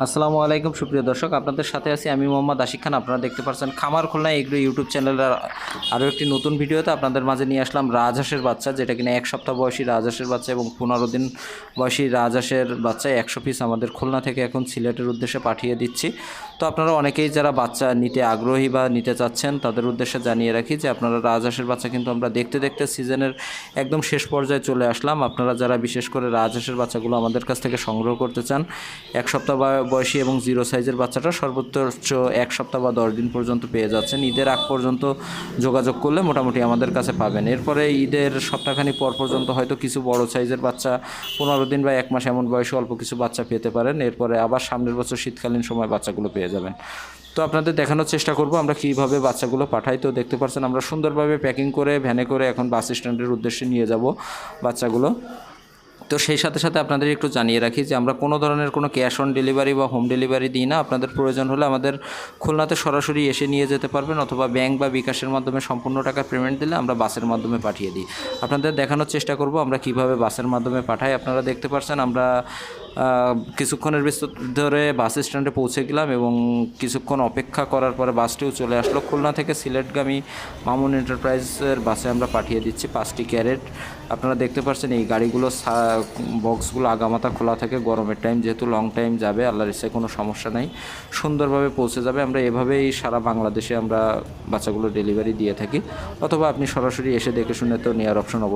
আসসালামু আলাইকুম সুপ্রিয় দর্শক, আপনাদের সাথে আছি আমি মোহাম্মদ আশিক খান। আপনারা দেখতে পাচ্ছেন খামার খুলনা এগ্রো ইউটিউব চ্যানেলের আরও একটি নতুন ভিডিওতে আপনাদের মাঝে নিয়ে আসলাম রাজহাঁসের বাচ্চা, যেটা কিনা 1 সপ্তাহ বয়সী রাজহাঁসের বাচ্চা এবং 15 দিন বয়সী রাজহাঁসের বাচ্চা 100 পিস আমাদের খুলনা থেকে এখন সিলেটের উদ্দেশ্যে পাঠিয়ে দিচ্ছি। তো আপনারা অনেকেই যারা বাচ্চা নিতে আগ্রহী বা নিতে চাচ্ছেন তাদের উদ্দেশ্যে জানিয়ে রাখি যে আপনারা রাজহাঁসের বাচ্চা কিন্তু আমরা দেখতে দেখতে সিজনের একদম শেষ পর্যায়ে চলে আসলাম। আপনারা যারা বিশেষ করে রাজহাঁসের বাচ্চাগুলো আমাদের কাছ থেকে সংগ্রহ করতে চান, 1 সপ্তাহ বয়সী এবং 0 সাইজের বাচ্চাটা সর্বোচ্চ 1 সপ্তাহ বা 10 দিন পর্যন্ত পেয়ে যাচ্ছেন। ঈদের আগ পর্যন্ত যোগাযোগ করলে মোটামুটি আমাদের কাছে পাবেন। এরপরে ঈদের সপ্তাহখানি পর পর্যন্ত হয়তো কিছু বড় সাইজের বাচ্চা 15 দিন বা 1 মাস এমন বয়সে অল্প কিছু বাচ্চা পেতে পারেন। এরপরে আবার সামনের বছর শীতকালীন সময় বাচ্চাগুলো পেয়ে যাবেন। তো আপনাদের দেখানোর চেষ্টা করব আমরা কীভাবে বাচ্চাগুলো পাঠাই। তো দেখতে পাচ্ছেন আমরা সুন্দরভাবে প্যাকিং করে ভ্যানে করে এখন বাস স্ট্যান্ডের উদ্দেশ্যে নিয়ে যাব বাচ্চাগুলো। তো সেই সাথে সাথে আপনাদের একটু জানিয়ে রাখি যে আমরা কোনো ধরনের কোনো ক্যাশ অন ডেলিভারি বা হোম ডেলিভারি দিই না। আপনাদের প্রয়োজন হলে আমাদের খুলনাতে সরাসরি এসে নিয়ে যেতে পারবেন, অথবা ব্যাংক বা বিকাশের মাধ্যমে সম্পূর্ণ টাকা পেমেন্ট দিলে আমরা বাসের মাধ্যমে পাঠিয়ে দিই। আপনাদের দেখানোর চেষ্টা করব আমরা কিভাবে বাসের মাধ্যমে পাঠাই। আপনারা দেখতে পাচ্ছেন আমরা কিছুক্ষণের ধরে বাস স্ট্যান্ডে পৌঁছে গেলাম এবং কিছুক্ষণ অপেক্ষা করার পরে বাসটিও চলে আসলো। খুলনা থেকে সিলেটগামী মামুন এন্টারপ্রাইজের বাসে আমরা পাঠিয়ে দিচ্ছি 5টি ক্যারেট। আপনারা দেখতে পাচ্ছেন এই গাড়িগুলো বক্সগুলো আগামাথা খোলা থাকে। গরমের টাইম যেহেতু লং টাইম যাবে, আল্লাহর ইচ্ছায় কোনো সমস্যা নেই, সুন্দরভাবে পৌঁছে যাবে। আমরা এভাবেই সারা বাংলাদেশে আমরা বাচ্চাগুলো ডেলিভারি দিয়ে থাকি, অথবা আপনি সরাসরি এসে দেখে শুনে তো নেওয়ার অপশন অবশ্যই